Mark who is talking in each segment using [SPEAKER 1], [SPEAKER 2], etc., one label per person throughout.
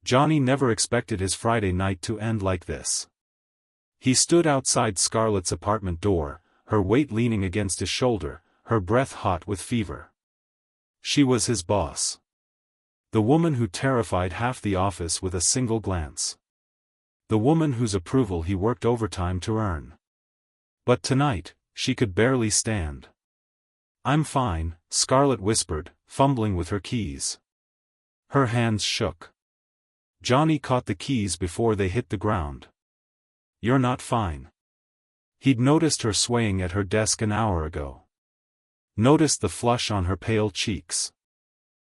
[SPEAKER 1] Johnny never expected his Friday night to end like this. He stood outside Scarlett's apartment door, her weight leaning against his shoulder, her breath hot with fever. She was his boss. The woman who terrified half the office with a single glance. The woman whose approval he worked overtime to earn. But tonight, she could barely stand. "I'm fine," Scarlett whispered, fumbling with her keys. Her hands shook. Johnny caught the keys before they hit the ground. "You're not fine." He'd noticed her swaying at her desk an hour ago. Noticed the flush on her pale cheeks.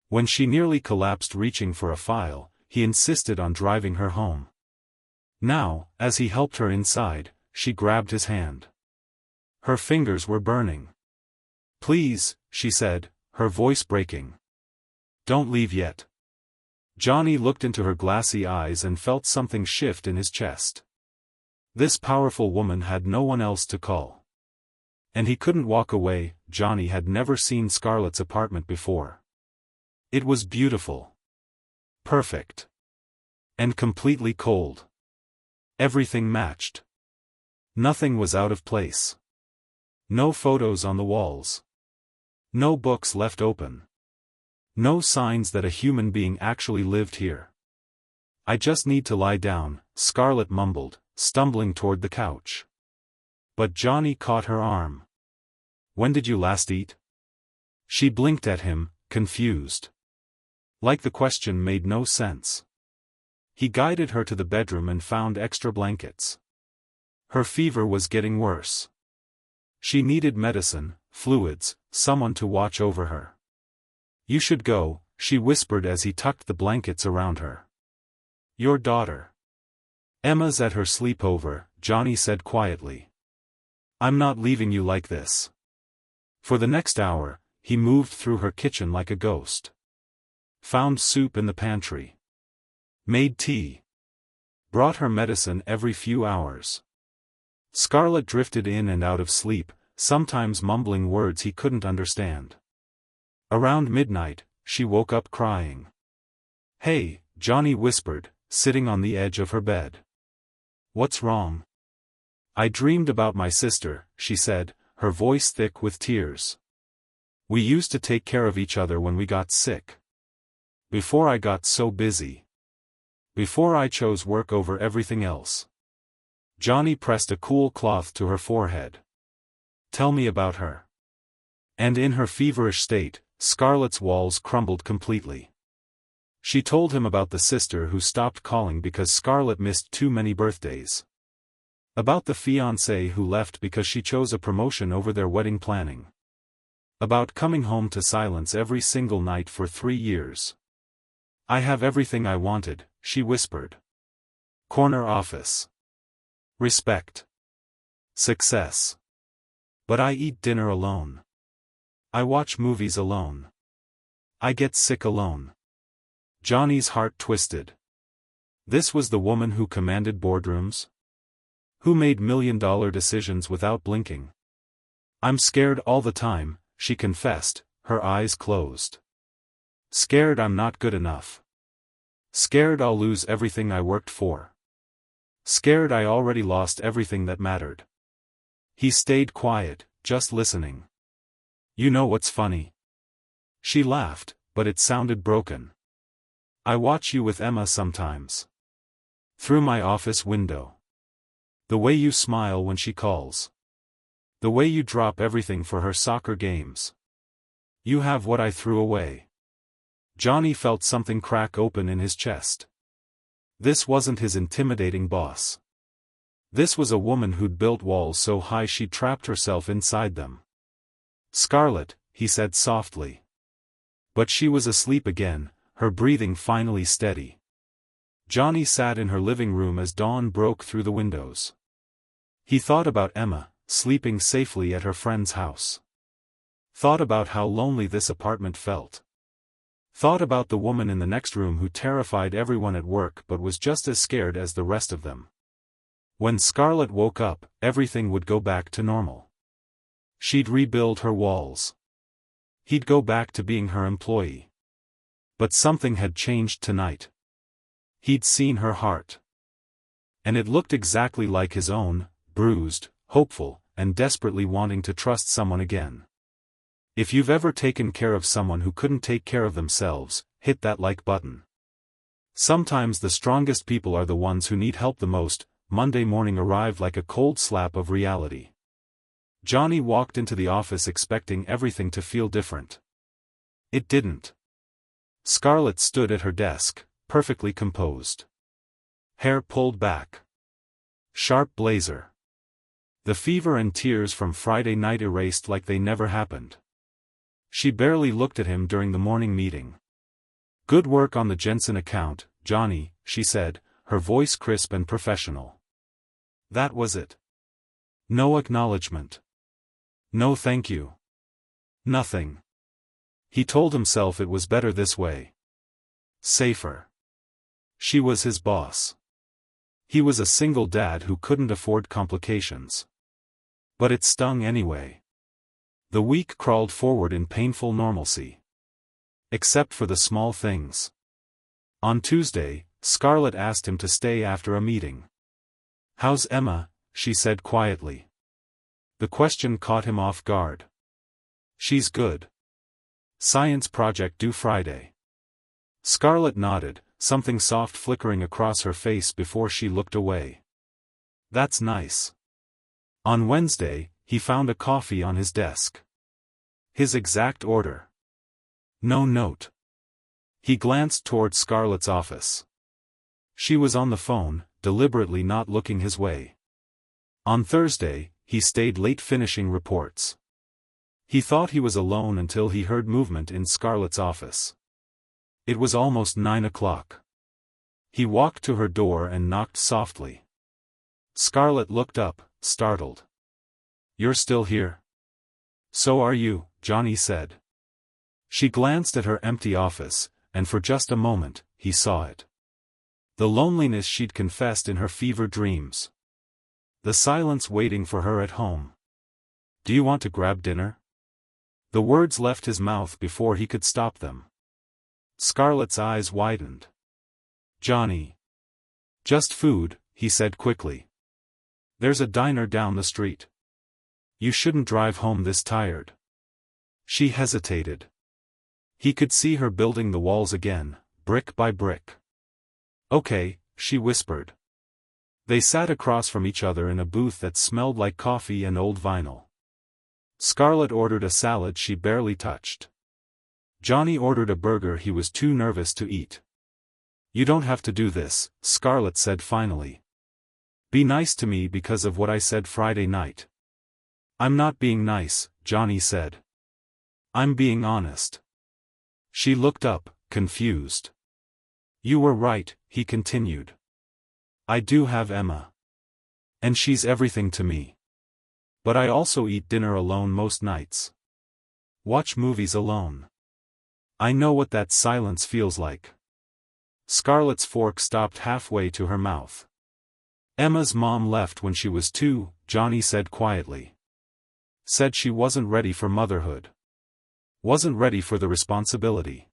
[SPEAKER 1] When she nearly collapsed reaching for a file, he insisted on driving her home. Now, as he helped her inside, she grabbed his hand. Her fingers were burning. "Please," she said, her voice breaking. "Don't leave yet." Johnny looked into her glassy eyes and felt something shift in his chest. This powerful woman had no one else to call. And he couldn't walk away. Johnny had never seen Scarlett's apartment before. It was beautiful. Perfect. And completely cold. Everything matched. Nothing was out of place. No photos on the walls. No books left open. No signs that a human being actually lived here. "I just need to lie down," Scarlett mumbled, stumbling toward the couch. But Johnny caught her arm. "When did you last eat?" She blinked at him, confused. Like the question made no sense. He guided her to the bedroom and found extra blankets. Her fever was getting worse. She needed medicine, fluids, someone to watch over her. "You should go," she whispered as he tucked the blankets around her. "Your daughter. Emma's at her sleepover," Johnny said quietly. "I'm not leaving you like this." For the next hour, he moved through her kitchen like a ghost. Found soup in the pantry. Made tea. Brought her medicine every few hours. Scarlett drifted in and out of sleep, sometimes mumbling words he couldn't understand. Around midnight, she woke up crying. "Hey," Johnny whispered, sitting on the edge of her bed. "What's wrong?" "I dreamed about my sister," she said, her voice thick with tears. "We used to take care of each other when we got sick. Before I got so busy. Before I chose work over everything else." Johnny pressed a cool cloth to her forehead. "Tell me about her." And in her feverish state, Scarlett's walls crumbled completely. She told him about the sister who stopped calling because Scarlett missed too many birthdays. About the fiancé who left because she chose a promotion over their wedding planning. About coming home to silence every single night for 3 years. "I have everything I wanted," she whispered. "Corner office. Respect. Success. But I eat dinner alone. I watch movies alone. I get sick alone." Johnny's heart twisted. This was the woman who commanded boardrooms? Who made million-dollar decisions without blinking? "I'm scared all the time," she confessed, her eyes closed. "Scared I'm not good enough. Scared I'll lose everything I worked for. Scared I already lost everything that mattered." He stayed quiet, just listening. "You know what's funny?" She laughed, but it sounded broken. "I watch you with Emma sometimes. Through my office window. The way you smile when she calls. The way you drop everything for her soccer games. You have what I threw away." Johnny felt something crack open in his chest. This wasn't his intimidating boss. This was a woman who'd built walls so high she trapped herself inside them. "Scarlett," he said softly. But she was asleep again, her breathing finally steady. Johnny sat in her living room as dawn broke through the windows. He thought about Emma, sleeping safely at her friend's house. Thought about how lonely this apartment felt. Thought about the woman in the next room who terrified everyone at work but was just as scared as the rest of them. When Scarlett woke up, everything would go back to normal. She'd rebuild her walls. He'd go back to being her employee. But something had changed tonight. He'd seen her heart. And it looked exactly like his own, bruised, hopeful, and desperately wanting to trust someone again. If you've ever taken care of someone who couldn't take care of themselves, hit that like button. Sometimes the strongest people are the ones who need help the most. Monday morning arrived like a cold slap of reality. Johnny walked into the office expecting everything to feel different. It didn't. Scarlett stood at her desk, perfectly composed. Hair pulled back. Sharp blazer. The fever and tears from Friday night erased like they never happened. She barely looked at him during the morning meeting. "Good work on the Jensen account, Johnny," she said, her voice crisp and professional. That was it. No acknowledgement. No thank you. Nothing. He told himself it was better this way. Safer. She was his boss. He was a single dad who couldn't afford complications. But it stung anyway. The week crawled forward in painful normalcy. Except for the small things. On Tuesday, Scarlett asked him to stay after a meeting. "How's Emma?" she said quietly. The question caught him off guard. "She's good. Science project due Friday." Scarlett nodded, something soft flickering across her face before she looked away. "That's nice." On Wednesday, he found a coffee on his desk. His exact order. No note. He glanced toward Scarlett's office. She was on the phone, deliberately not looking his way. On Thursday, he stayed late finishing reports. He thought he was alone until he heard movement in Scarlett's office. It was almost 9 o'clock. He walked to her door and knocked softly. Scarlett looked up, startled. "You're still here?" "So are you," Johnny said. She glanced at her empty office, and for just a moment, he saw it. The loneliness she'd confessed in her fever dreams. The silence waiting for her at home. "Do you want to grab dinner?" The words left his mouth before he could stop them. Scarlett's eyes widened. "Johnny." "Just food," he said quickly. "There's a diner down the street. You shouldn't drive home this tired." She hesitated. He could see her building the walls again, brick by brick. "Okay," she whispered. They sat across from each other in a booth that smelled like coffee and old vinyl. Scarlett ordered a salad she barely touched. Johnny ordered a burger he was too nervous to eat. "You don't have to do this," Scarlett said finally. "Be nice to me because of what I said Friday night." "I'm not being nice," Johnny said. "I'm being honest." She looked up, confused. "You were right," he continued. "I do have Emma. And she's everything to me. But I also eat dinner alone most nights. Watch movies alone. I know what that silence feels like." Scarlett's fork stopped halfway to her mouth. "Emma's mom left when she was 2, Johnny said quietly. Said she wasn't ready for motherhood. Wasn't ready for the responsibility.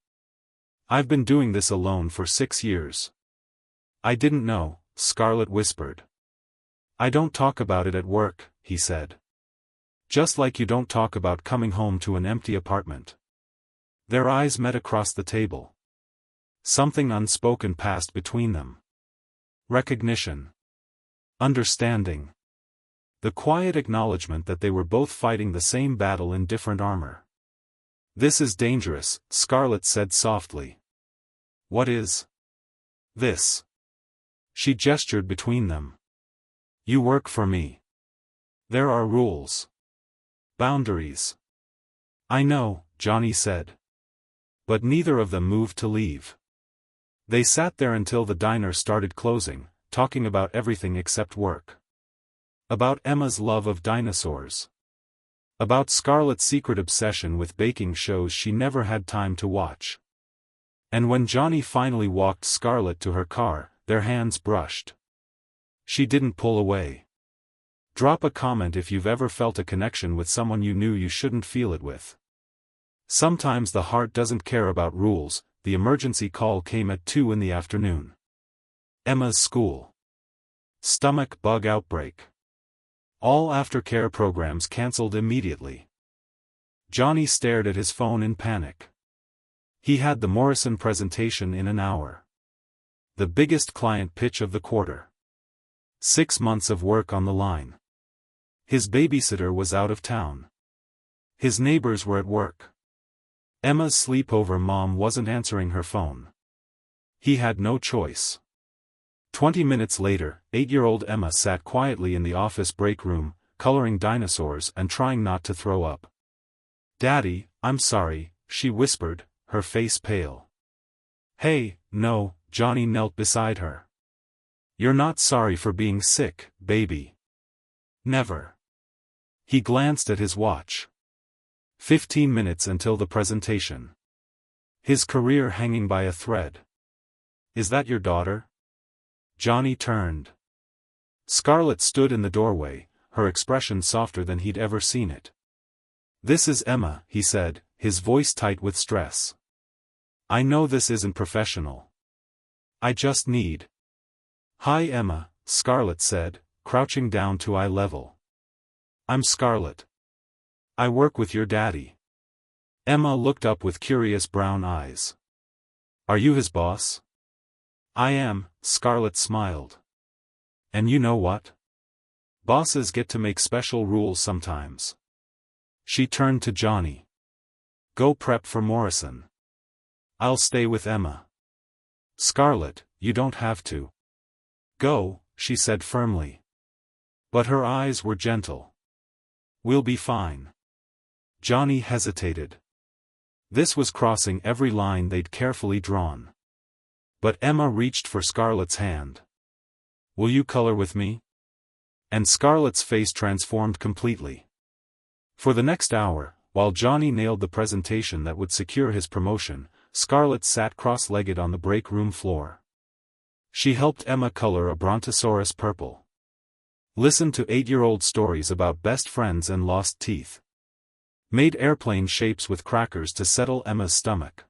[SPEAKER 1] I've been doing this alone for 6 years." "I didn't know," Scarlett whispered. "I don't talk about it at work," he said. "Just like you don't talk about coming home to an empty apartment." Their eyes met across the table. Something unspoken passed between them. Recognition. Understanding. The quiet acknowledgement that they were both fighting the same battle in different armor. "This is dangerous," Scarlett said softly. "What is?" "This." She gestured between them. "You work for me. There are rules. Boundaries." "I know," Johnny said. But neither of them moved to leave. They sat there until the diner started closing, talking about everything except work. About Emma's love of dinosaurs. About Scarlett's secret obsession with baking shows she never had time to watch. And when Johnny finally walked Scarlett to her car, their hands brushed. She didn't pull away. Drop a comment if you've ever felt a connection with someone you knew you shouldn't feel it with. Sometimes the heart doesn't care about rules. The emergency call came at 2 in the afternoon. Emma's school. Stomach bug outbreak. All aftercare programs cancelled immediately. Johnny stared at his phone in panic. He had the Morrison presentation in an hour. The biggest client pitch of the quarter. 6 months of work on the line. His babysitter was out of town. His neighbors were at work. Emma's sleepover mom wasn't answering her phone. He had no choice. 20 minutes later, 8-year-old Emma sat quietly in the office break room, coloring dinosaurs and trying not to throw up. "Daddy, I'm sorry," she whispered, her face pale. "Hey, no," Johnny knelt beside her. "You're not sorry for being sick, baby. Never." He glanced at his watch. 15 minutes until the presentation. His career hanging by a thread. "Is that your daughter?" Johnny turned. Scarlett stood in the doorway, her expression softer than he'd ever seen it. "This is Emma," he said, his voice tight with stress. "I know this isn't professional. I just need—" "Hi Emma," Scarlett said, crouching down to eye level. "I'm Scarlett. I work with your daddy." Emma looked up with curious brown eyes. "Are you his boss?" "I am," Scarlett smiled. "And you know what? Bosses get to make special rules sometimes." She turned to Johnny. "Go prep for Morrison. I'll stay with Emma." "Scarlett, you don't have to." "Go," she said firmly. But her eyes were gentle. "We'll be fine." Johnny hesitated. This was crossing every line they'd carefully drawn. But Emma reached for Scarlett's hand. "Will you color with me?" And Scarlett's face transformed completely. For the next hour, while Johnny nailed the presentation that would secure his promotion, Scarlett sat cross-legged on the break room floor. She helped Emma color a brontosaurus purple. Listened to 8-year-old stories about best friends and lost teeth. Made airplane shapes with crackers to settle Emma's stomach.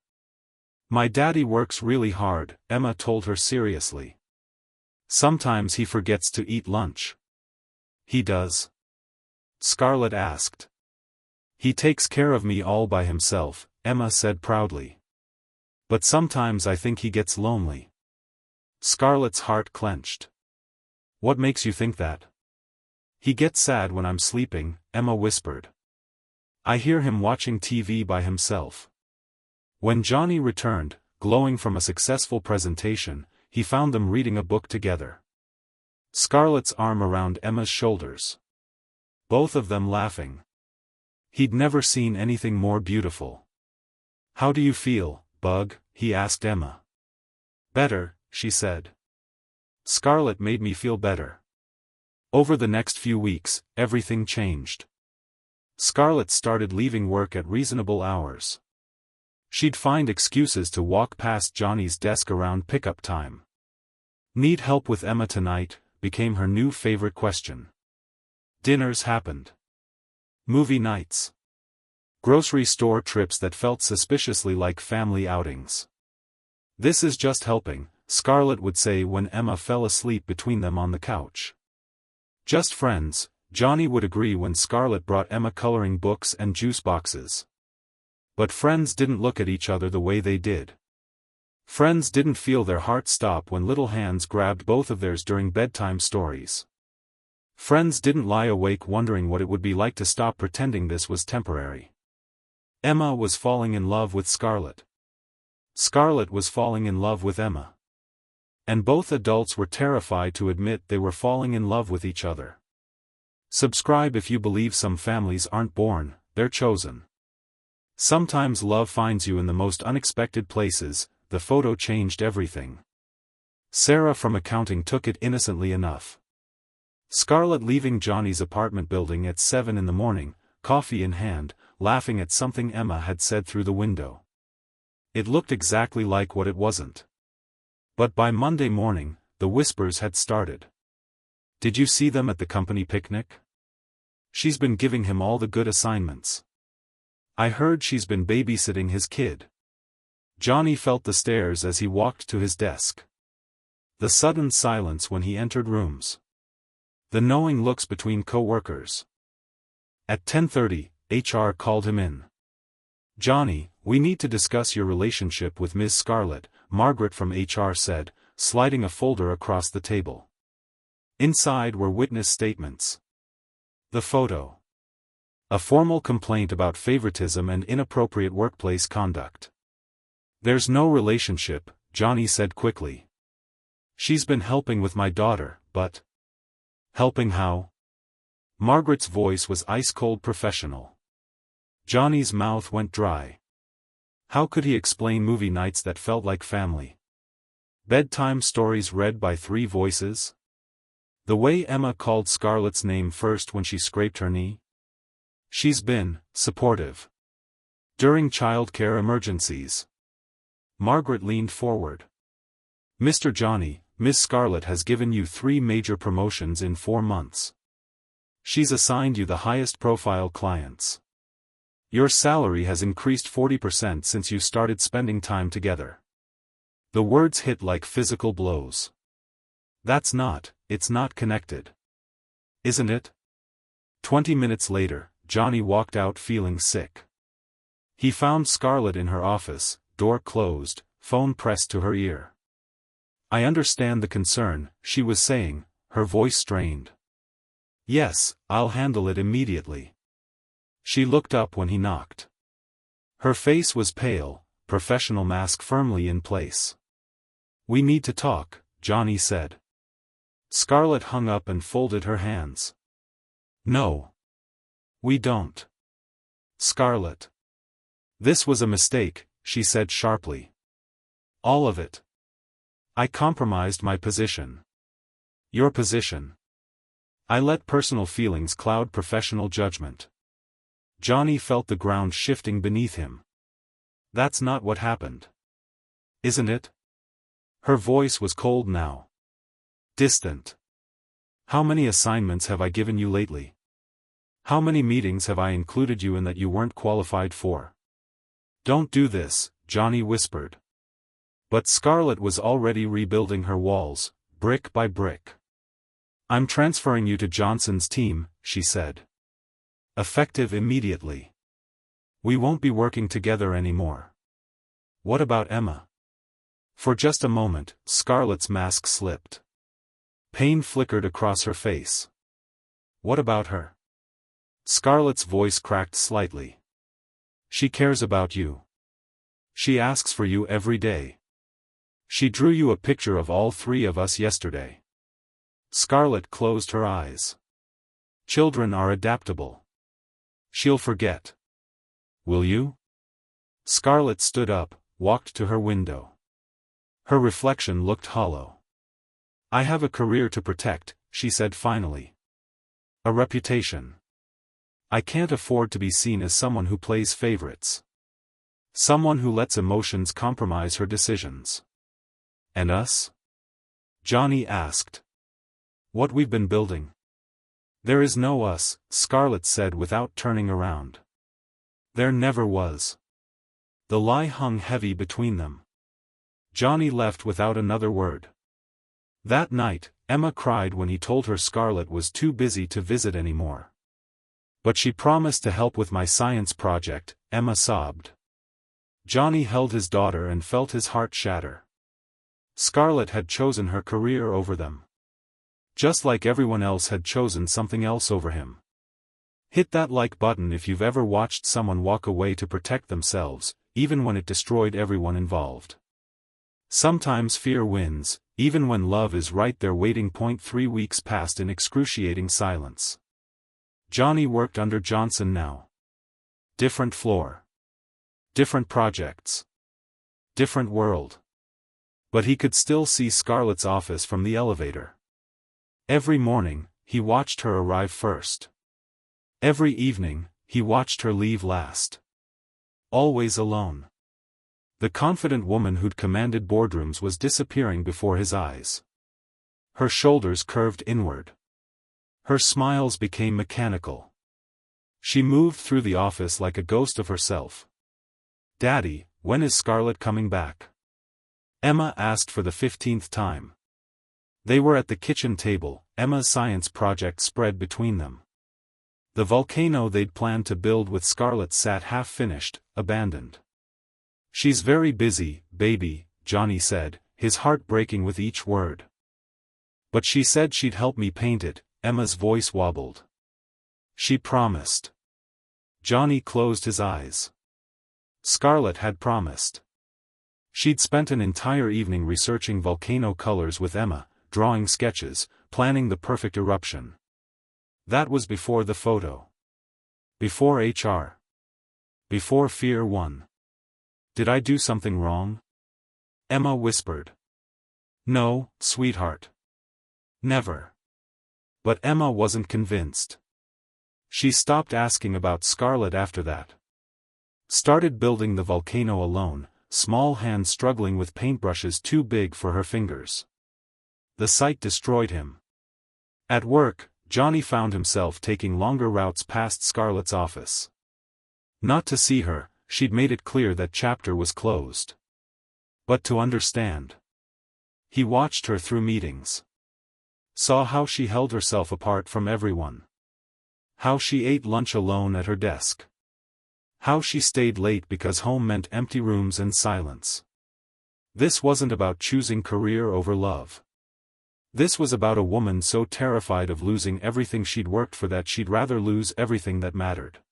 [SPEAKER 1] "My daddy works really hard," Emma told her seriously. "Sometimes he forgets to eat lunch." "He does?" Scarlett asked. "He takes care of me all by himself," Emma said proudly. "But sometimes I think he gets lonely." Scarlett's heart clenched. "What makes you think that?" "He gets sad when I'm sleeping," Emma whispered. "I hear him watching TV by himself." When Johnny returned, glowing from a successful presentation, he found them reading a book together. Scarlett's arm around Emma's shoulders. Both of them laughing. He'd never seen anything more beautiful. "How do you feel, Bug?" he asked Emma. "Better," she said. "Scarlett made me feel better." Over the next few weeks, everything changed. Scarlett started leaving work at reasonable hours. She'd find excuses to walk past Johnny's desk around pickup time. "Need help with Emma tonight?" became her new favorite question. Dinners happened. Movie nights. Grocery store trips that felt suspiciously like family outings. "This is just helping," Scarlett would say when Emma fell asleep between them on the couch. "Just friends," Johnny would agree when Scarlett brought Emma coloring books and juice boxes. But friends didn't look at each other the way they did. Friends didn't feel their hearts stop when little hands grabbed both of theirs during bedtime stories. Friends didn't lie awake wondering what it would be like to stop pretending this was temporary. Emma was falling in love with Scarlett. Scarlett was falling in love with Emma. And both adults were terrified to admit they were falling in love with each other. Subscribe if you believe some families aren't born, they're chosen. Sometimes love finds you in the most unexpected places. The photo changed everything. Sarah from accounting took it innocently enough. Scarlett leaving Johnny's apartment building at 7 in the morning, coffee in hand, laughing at something Emma had said through the window. It looked exactly like what it wasn't. But by Monday morning, the whispers had started. "Did you see them at the company picnic? She's been giving him all the good assignments. I heard she's been babysitting his kid." Johnny felt the stares as he walked to his desk. The sudden silence when he entered rooms. The knowing looks between co-workers. At 10:30, HR called him in. "Johnny, we need to discuss your relationship with Ms. Scarlett," Margaret from HR said, sliding a folder across the table. Inside were witness statements. The photo. A formal complaint about favoritism and inappropriate workplace conduct. "There's no relationship," Johnny said quickly. "She's been helping with my daughter, but..." "Helping how?" Margaret's voice was ice-cold professional. Johnny's mouth went dry. How could he explain movie nights that felt like family? Bedtime stories read by three voices? The way Emma called Scarlett's name first when she scraped her knee? "She's been supportive during childcare emergencies." Margaret leaned forward. "Mr. Johnny, Miss Scarlett has given you 3 major promotions in 4 months. She's assigned you the highest-profile clients. Your salary has increased 40% since you started spending time together." The words hit like physical blows. It's not connected. Isn't it? 20 minutes later, Johnny walked out feeling sick. He found Scarlett in her office, door closed, phone pressed to her ear. "I understand the concern," she was saying, her voice strained. "Yes, I'll handle it immediately." She looked up when he knocked. Her face was pale, professional mask firmly in place. "We need to talk," Johnny said. Scarlett hung up and folded her hands. "No. We don't. Scarlett. This was a mistake," she said sharply. "All of it. I compromised my position." "Your position?" "I let personal feelings cloud professional judgment." Johnny felt the ground shifting beneath him. "That's not what happened. Isn't it?" Her voice was cold now. Distant. "How many assignments have I given you lately? How many meetings have I included you in that you weren't qualified for?" "Don't do this," Johnny whispered. But Scarlett was already rebuilding her walls, brick by brick. "I'm transferring you to Johnson's team," she said. "Effective immediately. We won't be working together anymore." "What about Emma?" For just a moment, Scarlett's mask slipped. Pain flickered across her face. "What about her?" Scarlett's voice cracked slightly. "She cares about you. She asks for you every day. She drew you a picture of all 3 of us yesterday." Scarlett closed her eyes. "Children are adaptable. She'll forget. Will you?" Scarlett stood up, walked to her window. Her reflection looked hollow. "I have a career to protect," she said finally. "A reputation. I can't afford to be seen as someone who plays favorites. Someone who lets emotions compromise her decisions." "And us?" Johnny asked. "What we've been building." "There is no us," Scarlett said without turning around. "There never was." The lie hung heavy between them. Johnny left without another word. That night, Emma cried when he told her Scarlett was too busy to visit anymore. "But she promised to help with my science project," Emma sobbed. Johnny held his daughter and felt his heart shatter. Scarlett had chosen her career over them. Just like everyone else had chosen something else over him. Hit that like button if you've ever watched someone walk away to protect themselves, even when it destroyed everyone involved. Sometimes fear wins, even when love is right there waiting. 3 weeks passed in excruciating silence. Johnny worked under Johnson now. Different floor. Different projects. Different world. But he could still see Scarlett's office from the elevator. Every morning, he watched her arrive first. Every evening, he watched her leave last. Always alone. The confident woman who'd commanded boardrooms was disappearing before his eyes. Her shoulders curved inward. Her smiles became mechanical. She moved through the office like a ghost of herself. "Daddy, when is Scarlett coming back?" Emma asked for the 15th time. They were at the kitchen table, Emma's science project spread between them. The volcano they'd planned to build with Scarlett sat half-finished, abandoned. "She's very busy, baby," Johnny said, his heart breaking with each word. "But she said she'd help me paint it," Emma's voice wobbled. "She promised." Johnny closed his eyes. Scarlett had promised. She'd spent an entire evening researching volcano colors with Emma, drawing sketches, planning the perfect eruption. That was before the photo. Before HR. Before Fear won. "Did I do something wrong?" Emma whispered. "No, sweetheart. Never." But Emma wasn't convinced. She stopped asking about Scarlett after that. Started building the volcano alone, small hands struggling with paintbrushes too big for her fingers. The sight destroyed him. At work, Johnny found himself taking longer routes past Scarlett's office. Not to see her, she'd made it clear that chapter was closed. But to understand. He watched her through meetings. Saw how she held herself apart from everyone. How she ate lunch alone at her desk. How she stayed late because home meant empty rooms and silence. This wasn't about choosing career over love. This was about a woman so terrified of losing everything she'd worked for that she'd rather lose everything that mattered.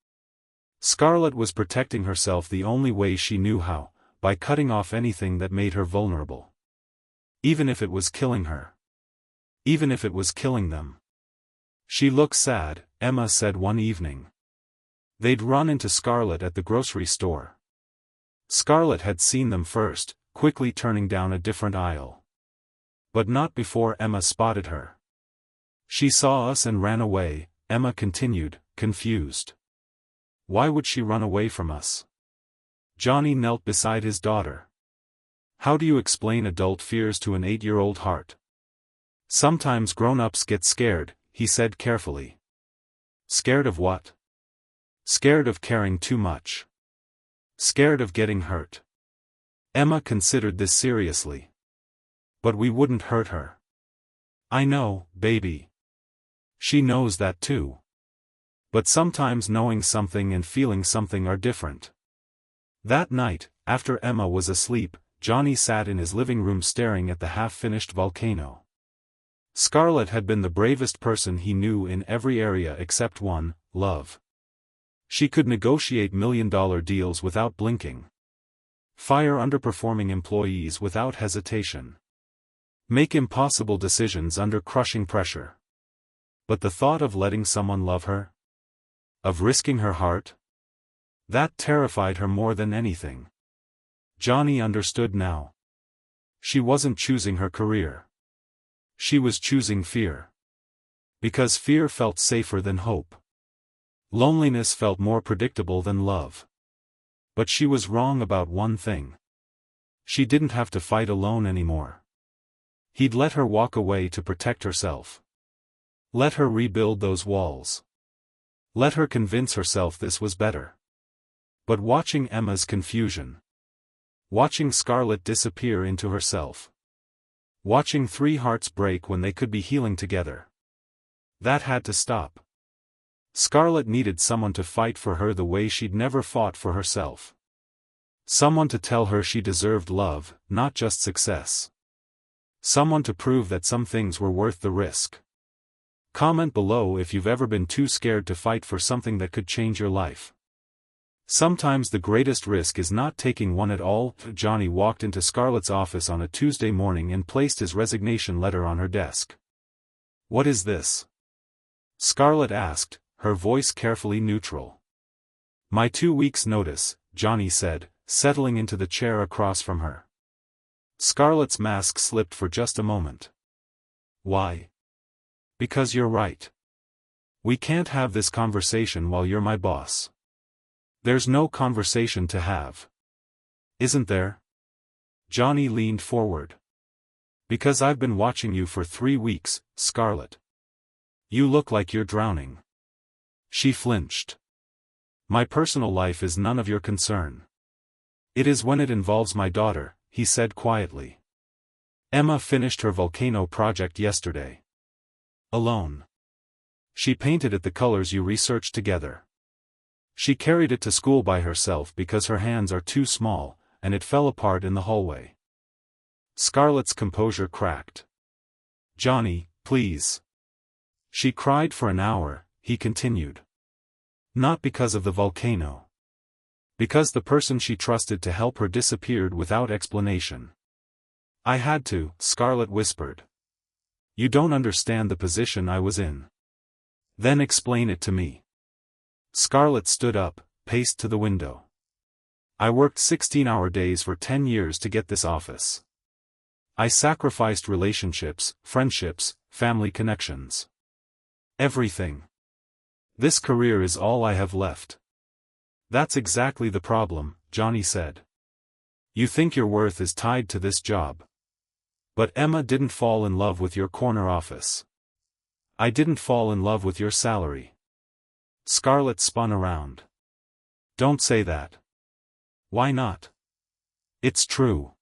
[SPEAKER 1] Scarlett was protecting herself the only way she knew how, by cutting off anything that made her vulnerable. Even if it was killing her. Even if it was killing them. "She looks sad," Emma said one evening. They'd run into Scarlett at the grocery store. Scarlett had seen them first, quickly turning down a different aisle. But not before Emma spotted her. "She saw us and ran away," Emma continued, confused. "Why would she run away from us?" Johnny knelt beside his daughter. "How do you explain adult fears to an 8-year-old heart?" "Sometimes grown-ups get scared," he said carefully. "Scared of what?" "Scared of caring too much. Scared of getting hurt." Emma considered this seriously. "But we wouldn't hurt her." "I know, baby. She knows that too. But sometimes knowing something and feeling something are different." That night, after Emma was asleep, Johnny sat in his living room staring at the half-finished volcano. Scarlett had been the bravest person he knew in every area except one, love. She could negotiate million-dollar deals without blinking. Fire underperforming employees without hesitation. Make impossible decisions under crushing pressure. But the thought of letting someone love her? Of risking her heart? That terrified her more than anything. Johnny understood now. She wasn't choosing her career. She was choosing fear. Because fear felt safer than hope. Loneliness felt more predictable than love. But she was wrong about one thing. She didn't have to fight alone anymore. He'd let her walk away to protect herself. Let her rebuild those walls. Let her convince herself this was better. But watching Emma's confusion. Watching Scarlett disappear into herself. Watching 3 hearts break when they could be healing together. That had to stop. Scarlett needed someone to fight for her the way she'd never fought for herself. Someone to tell her she deserved love, not just success. Someone to prove that some things were worth the risk. Comment below if you've ever been too scared to fight for something that could change your life. Sometimes the greatest risk is not taking one at all. Johnny walked into Scarlett's office on a Tuesday morning and placed his resignation letter on her desk. "What is this?" Scarlett asked, her voice carefully neutral. "My 2 weeks' notice," Johnny said, settling into the chair across from her. Scarlett's mask slipped for just a moment. "Why?" "Because you're right. We can't have this conversation while you're my boss. There's no conversation to have. Isn't there?" Johnny leaned forward. "Because I've been watching you for 3 weeks, Scarlett. You look like you're drowning." She flinched. "My personal life is none of your concern." "It is when it involves my daughter," he said quietly. Emma finished her volcano project yesterday. Alone. She painted it the colors you researched together. She carried it to school by herself because her hands are too small, and it fell apart in the hallway. Scarlett's composure cracked. Johnny, please. She cried for an hour, he continued. Not because of the volcano. Because the person she trusted to help her disappeared without explanation. I had to, Scarlett whispered. You don't understand the position I was in. Then explain it to me. Scarlett stood up, paced to the window. I worked 16-hour days for 10 years to get this office. I sacrificed relationships, friendships, family connections. Everything. This career is all I have left. That's exactly the problem, Johnny said. You think your worth is tied to this job. But Emma didn't fall in love with your corner office. I didn't fall in love with your salary. Scarlett spun around. Don't say that. Why not? It's true.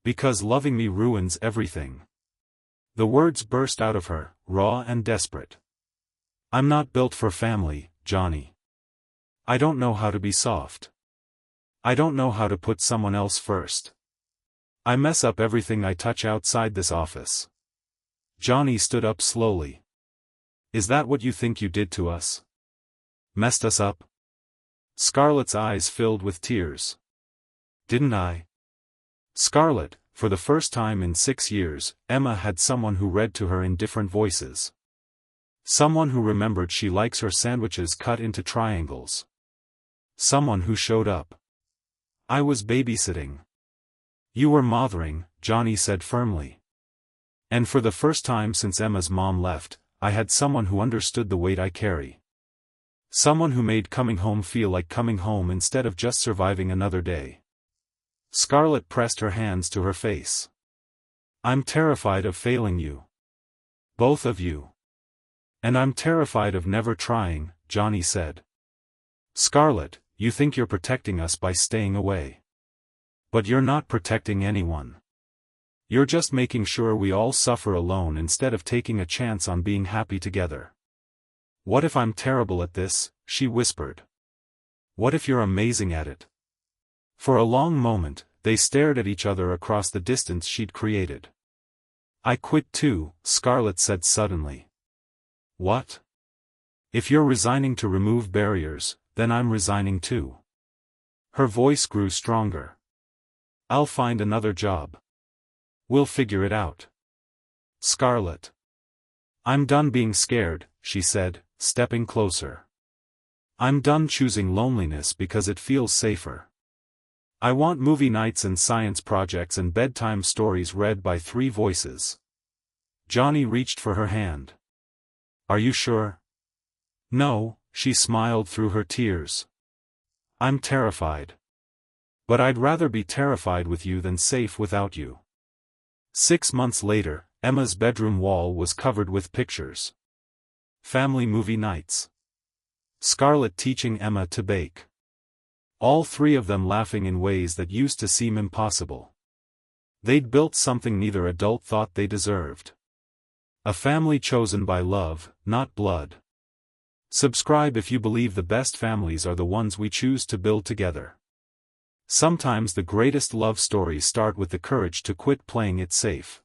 [SPEAKER 1] Because loving me ruins everything. The words burst out of her, raw and desperate. I'm not built for family, Johnny. I don't know how to be soft. I don't know how to put someone else first. I mess up everything I touch outside this office. Johnny stood up slowly. Is that what you think you did to us? Messed us up? Scarlett's eyes filled with tears. Didn't I? Scarlett, for the first time in 6 years, Emma had someone who read to her in different voices. Someone who remembered she likes her sandwiches cut into triangles. Someone who showed up. I was babysitting. You were mothering, Johnny said firmly. And for the first time since Emma's mom left, I had someone who understood the weight I carry. Someone who made coming home feel like coming home instead of just surviving another day. Scarlett pressed her hands to her face. I'm terrified of failing you. Both of you. And I'm terrified of never trying, Johnny said. Scarlett, you think you're protecting us by staying away. But you're not protecting anyone. You're just making sure we all suffer alone instead of taking a chance on being happy together. What if I'm terrible at this? She whispered. What if you're amazing at it? For a long moment, they stared at each other across the distance she'd created. I quit too, Scarlett said suddenly. What? If you're resigning to remove barriers, then I'm resigning too. Her voice grew stronger. I'll find another job. We'll figure it out. Scarlett. I'm done being scared, she said, stepping closer. I'm done choosing loneliness because it feels safer. I want movie nights and science projects and bedtime stories read by 3 voices. Johnny reached for her hand. Are you sure? No, she smiled through her tears. I'm terrified. But I'd rather be terrified with you than safe without you. 6 months later, Emma's bedroom wall was covered with pictures. Family movie nights. Scarlett teaching Emma to bake. All 3 of them laughing in ways that used to seem impossible. They'd built something neither adult thought they deserved. A family chosen by love, not blood. Subscribe if you believe the best families are the ones we choose to build together. Sometimes the greatest love stories start with the courage to quit playing it safe.